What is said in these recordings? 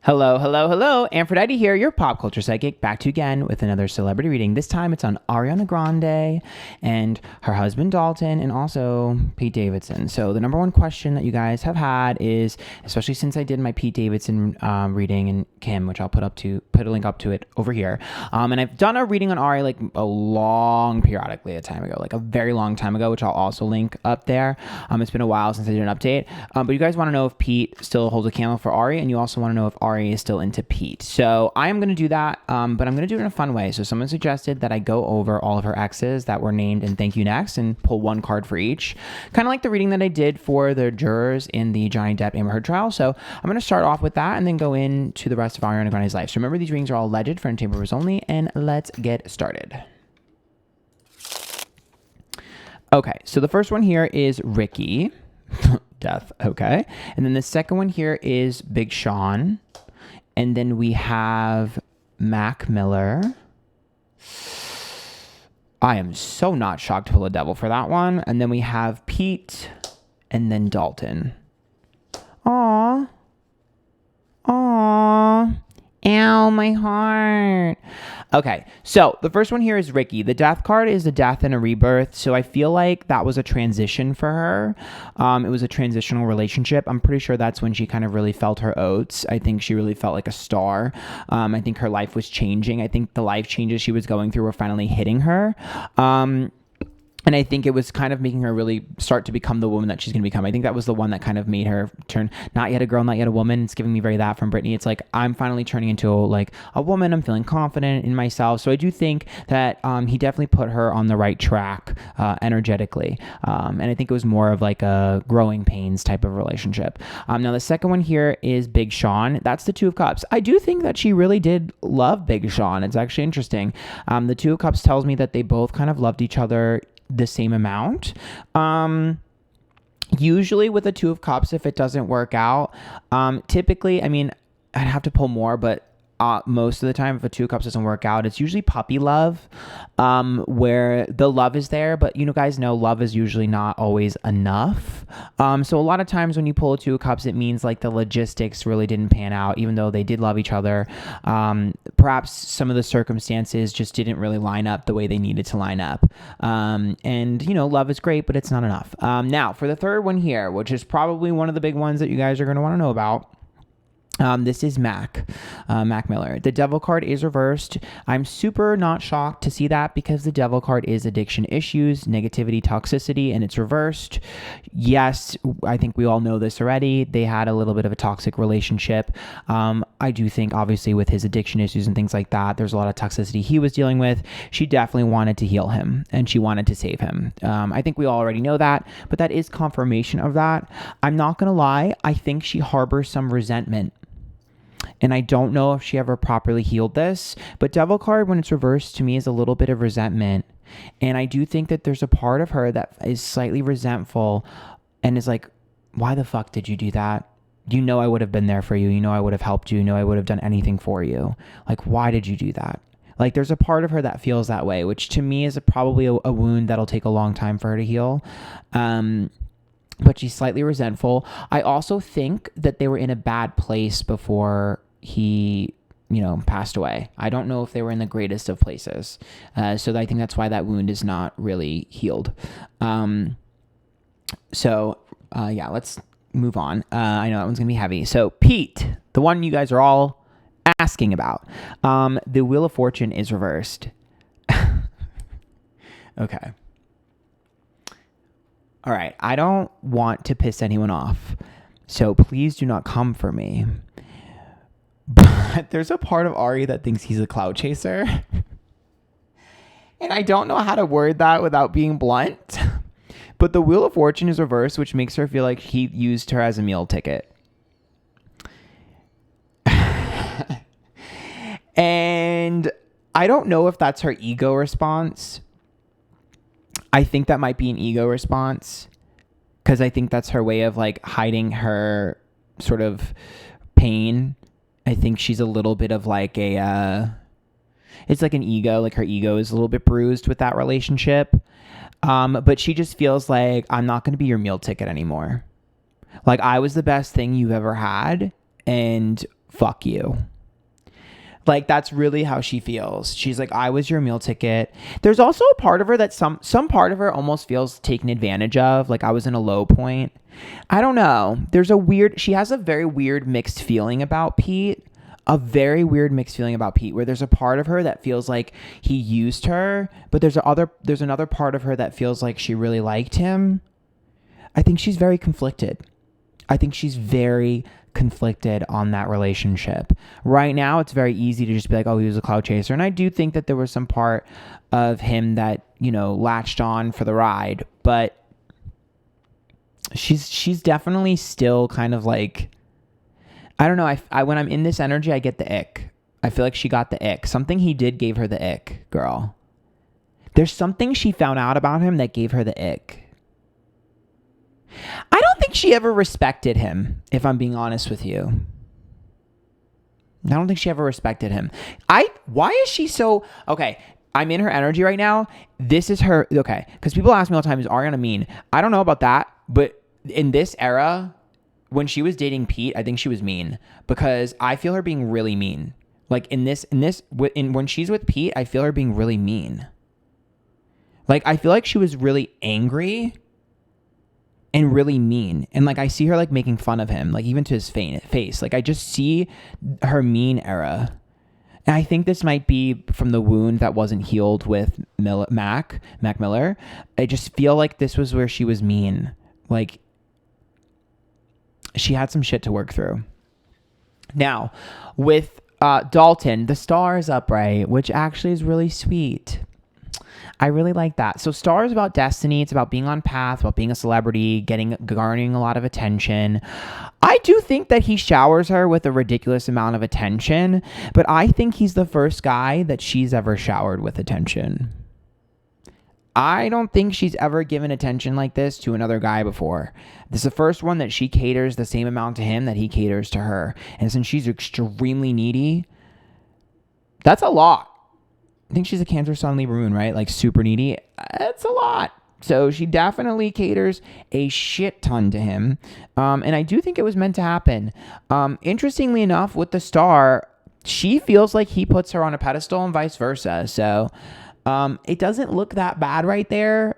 Hello, hello, hello. Antphrodite here, your pop culture psychic, back to you again with another celebrity reading. This time it's on Ariana Grande and her husband Dalton and also Pete Davidson. So the number one question that you guys have had is, especially since I did my Pete Davidson reading and Kim, which I'll put a link up to it over here. And I've done a reading on Ari like a very long time ago, which I'll also link up there. It's been a while since I did an update. But you guys want to know if Pete still holds a candle for Ari, and you also want to know if Ari is still into Pete. So I am going to do that, but I'm going to do it in a fun way. So someone suggested that I go over all of her exes that were named in Thank You Next and pull one card for each. Kind of like the reading that I did for the jurors in the Johnny Depp Amber Heard trial. So I'm going to start off with that and then go into the rest of Ariana Grande's life. So remember, these readings are all alleged for entertainment purposes only, and let's get started. Okay, so the first one here is Ricky. Death, okay. And then the second one here is Big Sean. And then we have Mac Miller. I am so not shocked to pull a devil for that one. And then we have Pete and then Dalton. Aww. Aww. Ow, my heart. Okay, so the first one here is Ricky. The death card is a death and a rebirth. So I feel like that was a transition for her. It was a transitional relationship. I'm pretty sure that's when she kind of really felt her oats. I think she really felt like a star. I think her life was changing. I think the life changes she was going through were finally hitting her. And I think it was kind of making her really start to become the woman that she's going to become. I think that was the one that kind of made her turn, not yet a girl, not yet a woman. It's giving me very that from Britney. It's like, I'm finally turning into like a woman. I'm feeling confident in myself. So I do think that he definitely put her on the right track energetically. And I think it was more of like a growing pains type of relationship. Now the second one here is Big Sean. That's the Two of Cups. I do think that she really did love Big Sean. It's actually interesting. The Two of Cups tells me that they both kind of loved each other the same amount. Usually with a Two of Cups, if it doesn't work out, typically, I mean, I'd have to pull more, but most of the time, if a Two of Cups doesn't work out, it's usually puppy love, where the love is there, but you know, guys know love is usually not always enough. So a lot of times when you pull a Two of Cups, it means like the logistics really didn't pan out, even though they did love each other. Perhaps some of the circumstances just didn't really line up the way they needed to line up. And you know, love is great, but it's not enough. Now for the third one here, which is probably one of the big ones that you guys are going to want to know about. This is Mac Miller. The devil card is reversed. I'm super not shocked to see that because the devil card is addiction issues, negativity, toxicity, and it's reversed. Yes, I think we all know this already. They had a little bit of a toxic relationship. I do think obviously with his addiction issues and things like that, there's a lot of toxicity he was dealing with. She definitely wanted to heal him and she wanted to save him. I think we all already know that, but that is confirmation of that. I'm not going to lie. I think she harbors some resentment. And I don't know if she ever properly healed this, but devil card, when it's reversed to me, is a little bit of resentment. And I do think that there's a part of her that is slightly resentful and is like, why the fuck did you do that? You know, I would have been there for you. You know, I would have helped you. You know, I would have done anything for you. Like, why did you do that? Like, there's a part of her that feels that way, which to me is probably a wound that'll take a long time for her to heal. But she's slightly resentful. I also think that they were in a bad place before he, you know, passed away. I don't know if they were in the greatest of places. So I think that's why that wound is not really healed. Yeah, let's move on. I know that one's going to be heavy. So Pete, the one you guys are all asking about. The Wheel of Fortune is reversed. Okay. All right. I don't want to piss anyone off, so please do not come for me. But there's a part of Ari that thinks he's a clout chaser. And I don't know how to word that without being blunt. But the Wheel of Fortune is reversed, which makes her feel like he used her as a meal ticket. And I don't know if that's her ego response. I think that might be an ego response, because I think that's her way of like hiding her sort of pain. I think she's a little bit of like it's like an ego, like her ego is a little bit bruised with that relationship. But she just feels like, I'm not going to be your meal ticket anymore. Like, I was the best thing you've ever had. And fuck you. Like, that's really how she feels. She's like, I was your meal ticket. There's also a part of her that some part of her almost feels taken advantage of. Like, I was in a low point. I don't know. She has a very weird mixed feeling about Pete. A very weird mixed feeling about Pete, where there's a part of her that feels like he used her, but there's another part of her that feels like she really liked him. I think she's very conflicted. On that relationship. Right now, it's very easy to just be like, oh, he was a cloud chaser. And I do think that there was some part of him that, latched on for the ride. But she's definitely still kind of like, I don't know. I when I'm in this energy, I get the ick. I feel like she got the ick. Something he did gave her the ick, girl. There's something she found out about him that gave her the ick. I don't think she ever respected him, if I'm being honest with you. I don't think she ever respected him. Why is she so... Okay, I'm in her energy right now. This is her... Okay, because people ask me all the time, is Ariana mean? I don't know about that, but in this era, when she was dating Pete, I think she was mean. Because I feel her being really mean. Like, when she's with Pete, I feel her being really mean. Like, I feel like she was really angry... and really mean. And like, I see her like making fun of him, like even to his face. Like, I just see her mean era. And I think this might be from the wound that wasn't healed with Mac Miller. I just feel like this was where she was mean. Like, she had some shit to work through. Now, with Dalton, the star is upright, which actually is really sweet. I really like that. So Star is about destiny. It's about being on path, about being a celebrity, garnering a lot of attention. I do think that he showers her with a ridiculous amount of attention, but I think he's the first guy that she's ever showered with attention. I don't think she's ever given attention like this to another guy before. This is the first one that she caters the same amount to him that he caters to her. And since she's extremely needy, that's a lot. I think she's a Cancer, Sun, Libra, Moon, right? Like super needy. That's a lot. So she definitely caters a shit ton to him. And I do think it was meant to happen. Interestingly enough, with the star, she feels like he puts her on a pedestal and vice versa. So it doesn't look that bad right there.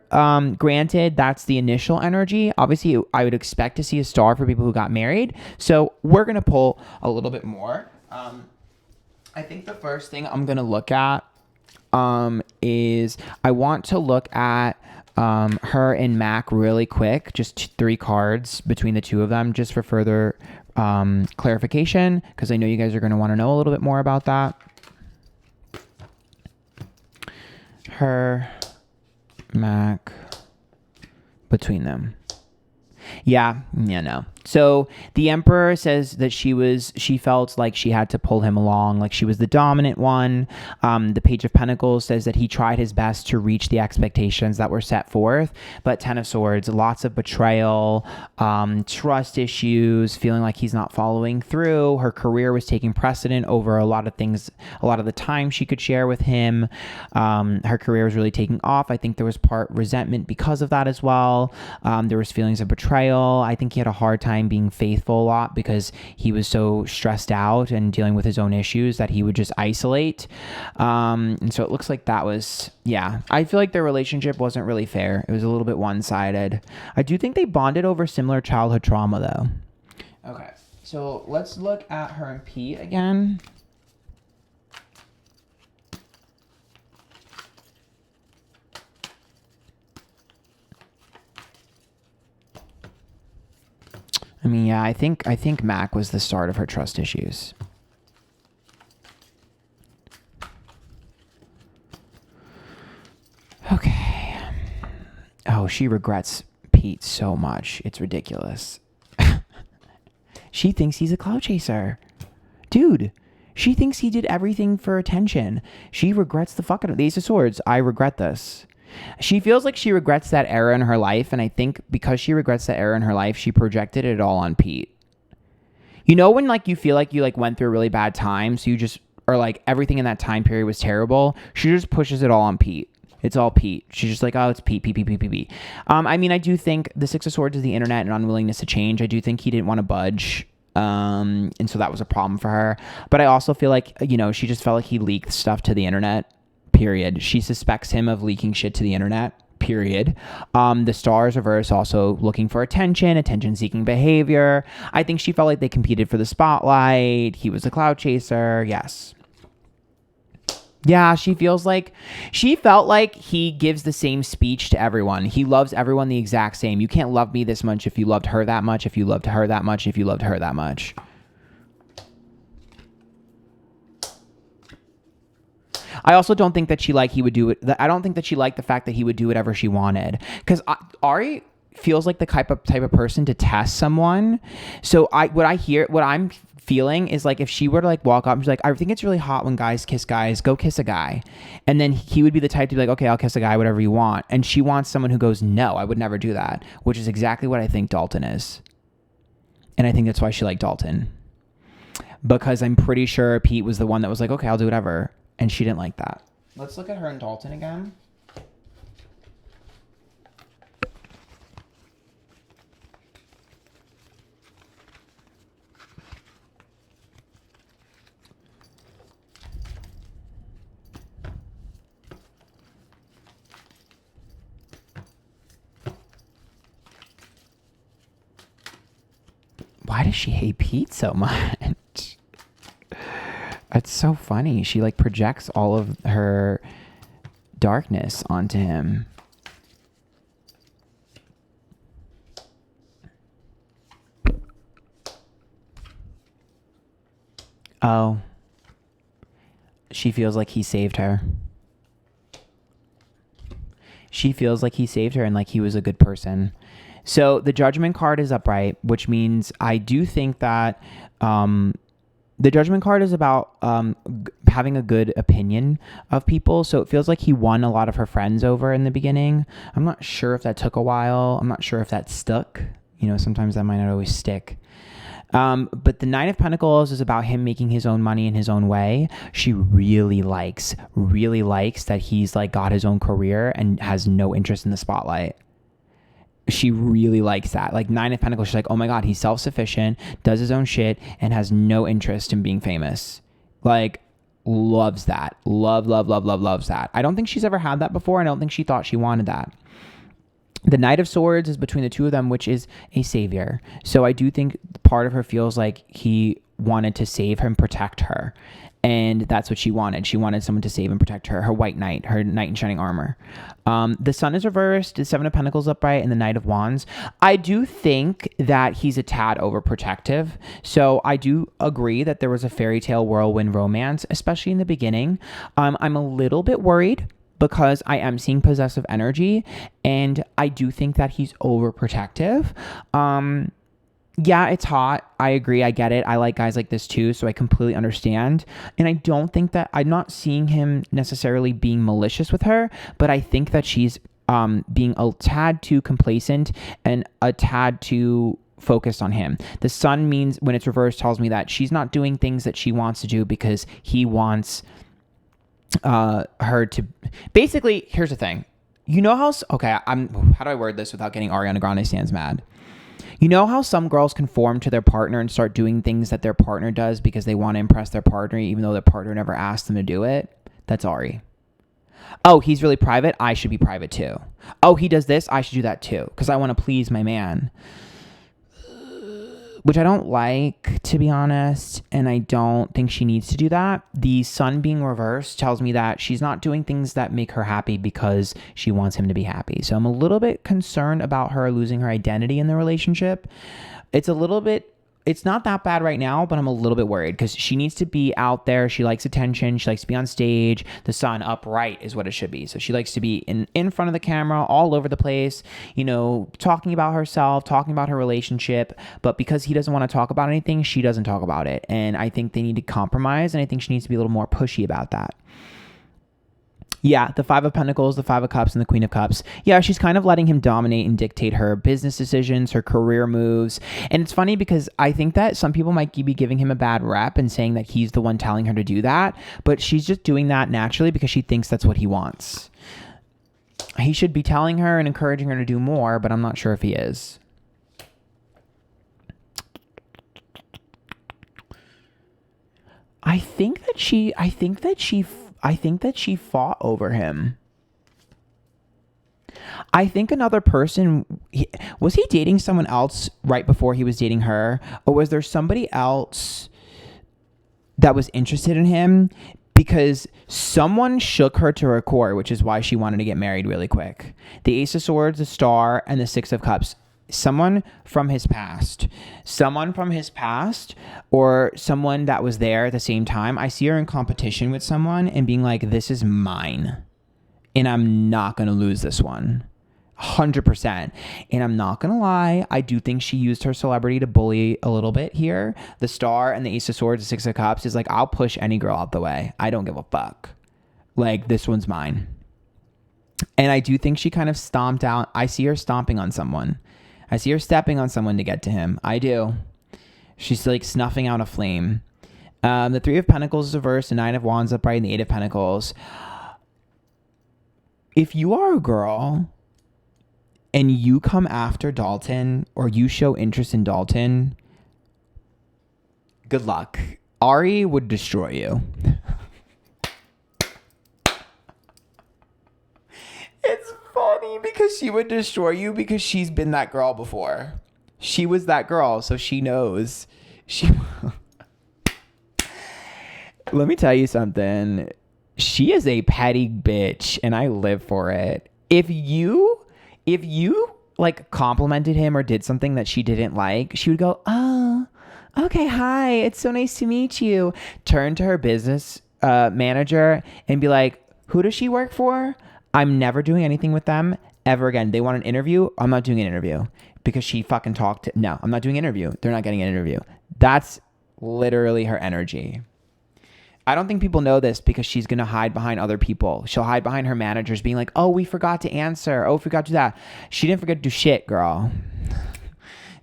Granted, that's the initial energy. Obviously, I would expect to see a star for people who got married. So we're going to pull a little bit more. I think the first thing I'm going to look at is I want to look at her and Mac really quick, just 3 cards between the two of them, just for further clarification, because I know you guys are going to want to know a little bit more about that. Her, Mac, between them. Yeah, no. So the Emperor says that she felt like she had to pull him along, like she was the dominant one. The Page of Pentacles says that he tried his best to reach the expectations that were set forth, but Ten of Swords, lots of betrayal, trust issues, feeling like he's not following through. Her career was taking precedent over a lot of things, a lot of the time she could share with him. Her career was really taking off. I think there was part resentment because of that as well. There was feelings of betrayal. I think he had a hard time being faithful a lot because he was so stressed out and dealing with his own issues that he would just isolate. And so it looks like that was, yeah, I feel like their relationship wasn't really fair. It was a little bit one-sided. I do think they bonded over similar childhood trauma though. Okay, so let's look at her and Pete again. I mean, yeah, I think Mac was the start of her trust issues. Okay. Oh, she regrets Pete so much. It's ridiculous. She thinks he's a cloud chaser. Dude, she thinks he did everything for attention. She regrets the fuck out of the Ace of Swords. I regret this. She feels like she regrets that era in her life, and I think because she regrets that era in her life, she projected it all on Pete. You know when like you feel like you like went through a really bad time, so you just or like everything in that time period was terrible. She just pushes it all on Pete. It's all Pete. She's just like, oh, it's Pete. I mean, I do think the Six of Swords is the internet and unwillingness to change. I do think he didn't want to budge. And so that was a problem for her. But I also feel like, she just felt like he leaked stuff to the internet, period. She suspects him of leaking shit to the internet, period. The stars reverse, also looking for attention-seeking behavior. I think she felt like they competed for the spotlight. He was a cloud chaser. Yes. Yeah, she felt like he gives the same speech to everyone. He loves everyone the exact same. You can't love me this much if you loved her that much, if you loved her that much, if you loved her that much. I also don't think that he would do it. I don't think that she liked the fact that he would do whatever she wanted. Because Ari feels like the type of person to test someone. So what I'm feeling is like if she were to like walk up and she's like, I think it's really hot when guys kiss guys, go kiss a guy. And then he would be the type to be like, okay, I'll kiss a guy, whatever you want. And she wants someone who goes, no, I would never do that, which is exactly what I think Dalton is. And I think that's why she liked Dalton. Because I'm pretty sure Pete was the one that was like, okay, I'll do whatever. And she didn't like that. Let's look at her and Dalton again. Why does she hate Pete so much? It's so funny. She like projects all of her darkness onto him. Oh. She feels like he saved her. She feels like he saved her and like he was a good person. So the Judgment card is upright, which means I do think that the Judgment card is about having a good opinion of people. So it feels like he won a lot of her friends over in the beginning. I'm not sure if that took a while. I'm not sure if that stuck. Sometimes that might not always stick. But the Nine of Pentacles is about him making his own money in his own way. She really likes that he's like got his own career and has no interest in the spotlight. She really likes that. Like Nine of Pentacles, she's like, oh my God, he's self-sufficient, does his own shit, and has no interest in being famous. Like, loves that. Loves that. I don't think she's ever had that before. I don't think she thought she wanted that. The Knight of Swords is between the two of them, which is a savior. So I do think part of her feels like he wanted to save her and protect her. And that's what she wanted. She wanted someone to save and protect her, her white knight, her knight in shining armor. The Sun is reversed, the Seven of Pentacles upright, and the Knight of Wands. I do think that he's a tad overprotective. So I do agree that there was a fairy tale whirlwind romance, especially in the beginning. I'm a little bit worried because I am seeing possessive energy, and I do think that he's overprotective. Yeah, it's hot. I agree. I get it. I like guys like this too, so I completely understand. And I don't think that I'm not seeing him necessarily being malicious with her, but I think that she's being a tad too complacent and a tad too focused on him. The Sun means when it's reversed tells me that she's not doing things that she wants to do because he wants her to. Basically, here's the thing. How do I word this without getting Ariana Grande stands mad? You know how some girls conform to their partner and start doing things that their partner does because they want to impress their partner even though their partner never asked them to do it? That's Ari. Oh, he's really private? I should be private too. Oh, he does this? I should do that too because I want to please my man. Which I don't like, to be honest, and I don't think she needs to do that. The Sun being reversed tells me that she's not doing things that make her happy because she wants him to be happy. So I'm a little bit concerned about her losing her identity in the relationship. It's not that bad right now, but I'm a little bit worried because she needs to be out there. She likes attention. She likes to be on stage. The Sun upright is what it should be. So she likes to be in front of the camera, all over the place, talking about herself, talking about her relationship. But because he doesn't want to talk about anything, she doesn't talk about it. And I think they need to compromise. And I think she needs to be a little more pushy about that. Yeah, the Five of Pentacles, the Five of Cups, and the Queen of Cups. Yeah, she's kind of letting him dominate and dictate her business decisions, her career moves. And it's funny because I think that some people might be giving him a bad rep and saying that he's the one telling her to do that. But she's just doing that naturally because she thinks that's what he wants. He should be telling her and encouraging her to do more, but I'm not sure if he is. I think that she fought over him. I think another person, was he dating someone else right before he was dating her? Or was there somebody else that was interested in him? Because someone shook her to her core, which is why she wanted to get married really quick. The Ace of Swords, the Star, and the Six of Cups. Someone from his past, or someone that was there at the same time. I see her in competition with someone and being like, this is mine. And I'm not going to lose this one. 100%. And I'm not going to lie, I do think she used her celebrity to bully a little bit here. The Star and the Ace of Swords, the Six of Cups is like, I'll push any girl out the way. I don't give a fuck. Like, this one's mine. And I do think she kind of stomped out. I see her stomping on someone. I see her stepping on someone to get to him. I do. She's like snuffing out a flame. The Three of Pentacles is reversed, the Nine of Wands upright, and the Eight of Pentacles. If you are a girl and you come after Dalton or you show interest in Dalton, good luck. Ari would destroy you. It's funny because she would destroy you because she's been that girl before. She was that girl, so she knows. Let me tell you something. She is a petty bitch, and I live for it. If you like complimented him or did something that she didn't like, she would go, oh, okay, hi, it's so nice to meet you. Turn to her business manager and be like, who does she work for? I'm never doing anything with them ever again. They want an interview? I'm not doing an interview because she fucking talked. No, I'm not doing an interview. They're not getting an interview. That's literally her energy. I don't think people know this because she's going to hide behind other people. She'll hide behind her managers being like, oh, we forgot to answer. Oh, we forgot to do that. She didn't forget to do shit, girl.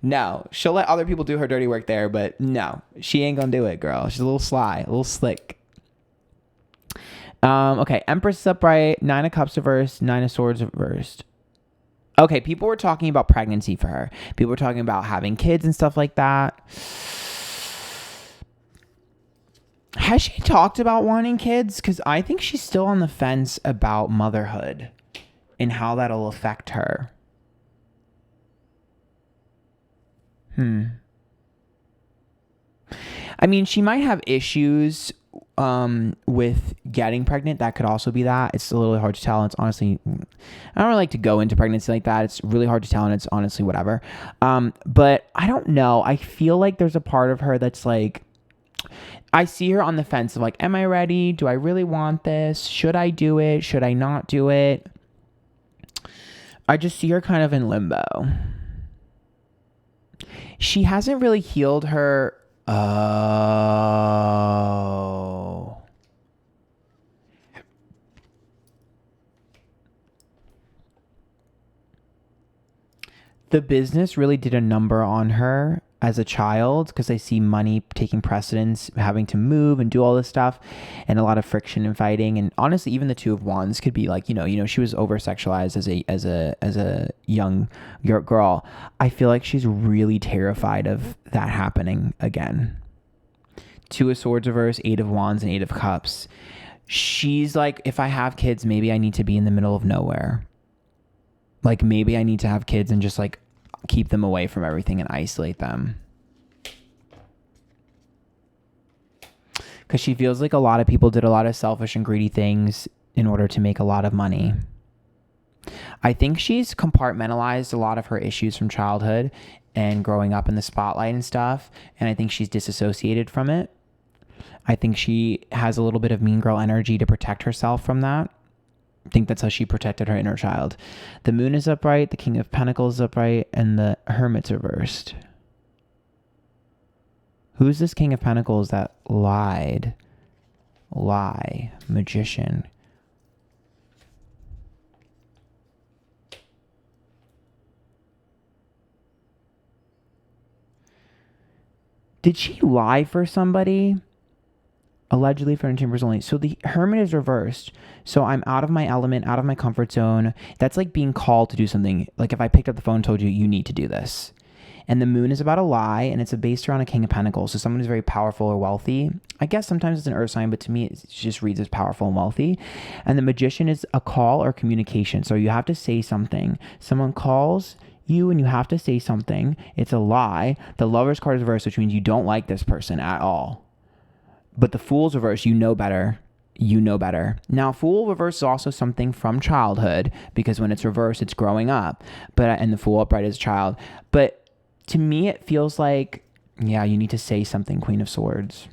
No, she'll let other people do her dirty work there, but no, she ain't going to do it, girl. She's a little sly, a little slick. Okay, Empress is upright, Nine of Cups reversed, Nine of Swords reversed. Okay, people were talking about pregnancy for her. People were talking about having kids and stuff like that. Has she talked about wanting kids? Because I think she's still on the fence about motherhood and how that'll affect her. I mean, she might have issues with getting pregnant. That could also be that. It's a little hard to tell. It's honestly, I don't really like to go into pregnancy like that. It's really hard to tell, and it's honestly whatever. But I don't know. I feel like there's a part of her that's like, I see her on the fence of like, am I ready? Do I really want this? Should I do it? Should I not do it? I just see her kind of in limbo. She hasn't really healed her. Oh. The business really did a number on her as a child because I see money taking precedence, having to move and do all this stuff, and a lot of friction and fighting. And honestly, even the Two of Wands could be like, you know, she was over sexualized as a young girl. I feel like she's really terrified of that happening again. Two of Swords reverse, Eight of Wands, and Eight of Cups. She's like, if I have kids, maybe I need to be in the middle of nowhere. Like maybe I need to have kids and just like keep them away from everything and isolate them. Because she feels like a lot of people did a lot of selfish and greedy things in order to make a lot of money. I think she's compartmentalized a lot of her issues from childhood and growing up in the spotlight and stuff. And I think she's disassociated from it. I think she has a little bit of mean girl energy to protect herself from that. I think that's how she protected her inner child. The Moon is upright, the King of Pentacles is upright, and the Hermit's reversed. Who's this King of Pentacles that lied? Lie. Magician. Did she lie for somebody? Allegedly for entertainers only. So the Hermit is reversed. So I'm out of my element, out of my comfort zone. That's like being called to do something. Like if I picked up the phone and told you, you need to do this. and the moon is about a lie, and it's based around a king of pentacles. So someone who's very powerful or wealthy. I guess sometimes it's an earth sign, but to me, it just reads as powerful and wealthy. And the magician is a call or communication. So you have to say something. Someone calls you and you have to say something. It's a lie. The Lover's card is reversed, which means you don't like this person at all. But the Fool's reversed, you know better. You know better. Now, Fool reverse is also something from childhood, because when it's reversed, it's growing up. And the Fool upright is a child. But to me, it feels like, yeah, you need to say something, Queen of Swords.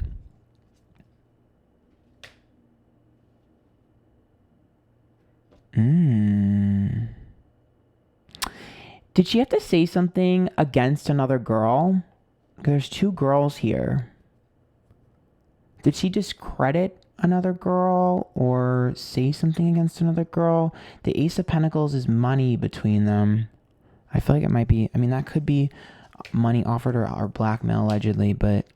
Did she have to say something against another girl? There's two girls here. Did she discredit another girl or say something against another girl? The Ace of Pentacles is money between them. I feel like it might be, I mean, that could be money offered or blackmail allegedly, but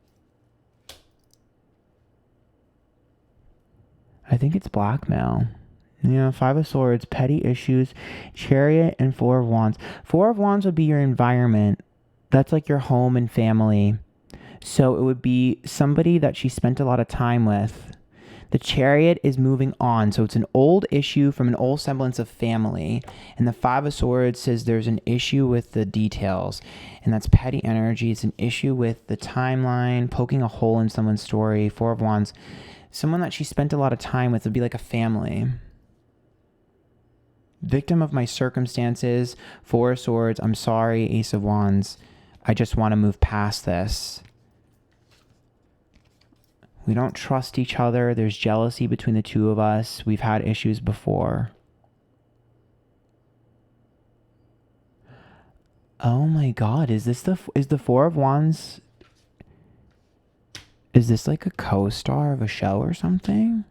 I think it's blackmail. Yeah, Five of Swords, petty issues, Chariot, and Four of Wands. Four of Wands would be your environment. That's like your home and family. So it would be somebody that she spent a lot of time with. The Chariot is moving on. So it's an old issue from an old semblance of family. And the Five of Swords says there's an issue with the details. And that's petty energy. It's an issue with the timeline, poking a hole in someone's story. Four of Wands. Someone that she spent a lot of time with would be like a family. Victim of my circumstances. Four of Swords. I'm sorry. Ace of Wands. I just want to move past this. We don't trust each other. There's jealousy between the two of us. We've had issues before. Oh my God. Is the Four of Wands? Is this like a co-star of a show or something?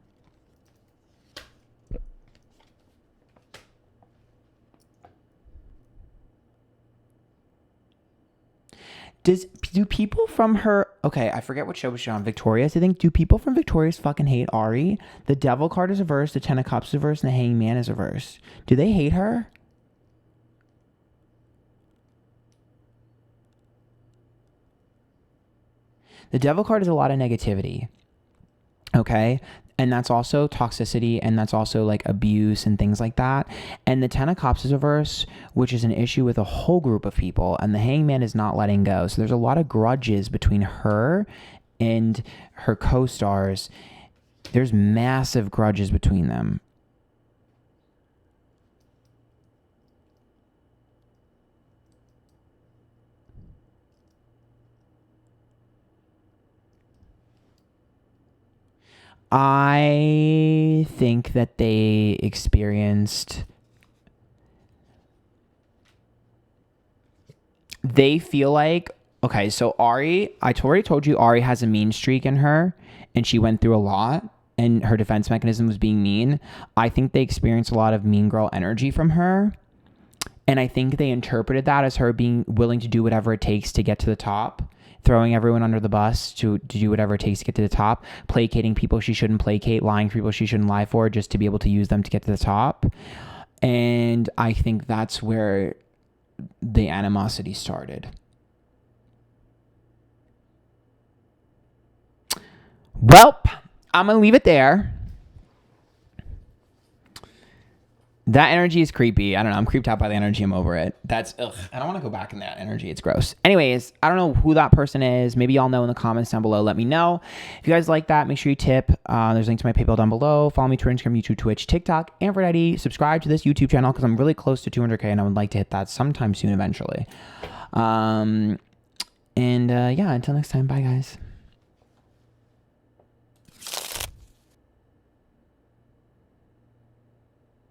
Do people from her, okay, I forget what show was she on, Victorious, I think. Do people from Victorious fucking hate Ari? The Devil card is reversed, the Ten of Cups is reversed, and the Hangman is reversed. Do they hate her? The Devil card is a lot of negativity, okay? And that's also toxicity, and that's also like abuse and things like that. And the Ten of Cups is reversed, which is an issue with a whole group of people. And the Hangman is not letting go. So there's a lot of grudges between her and her co-stars. There's massive grudges between them. I think that they experienced, they feel like, okay, so Ari, I already told you Ari has a mean streak in her, and she went through a lot, and her defense mechanism was being mean. I think they experienced a lot of mean girl energy from her, and I think they interpreted that as her being willing to do whatever it takes to get to the top. Throwing everyone under the bus to do whatever it takes to get to the top, placating people she shouldn't placate, lying for people she shouldn't lie for, just to be able to use them to get to the top. And I think that's where the animosity started. Well, I'm going to leave it there. That energy is creepy. I don't know. I'm creeped out by the energy. I'm over it. That's, ugh. I don't want to go back in that energy. It's gross. Anyways, I don't know who that person is. Maybe y'all know in the comments down below. Let me know. If you guys like that, make sure you tip. There's a link to my PayPal down below. Follow me Twitter, Instagram, YouTube, Twitch, TikTok, Antphrodite. Subscribe to this YouTube channel because I'm really close to 200K and I would like to hit that sometime soon eventually. Yeah, until next time. Bye, guys.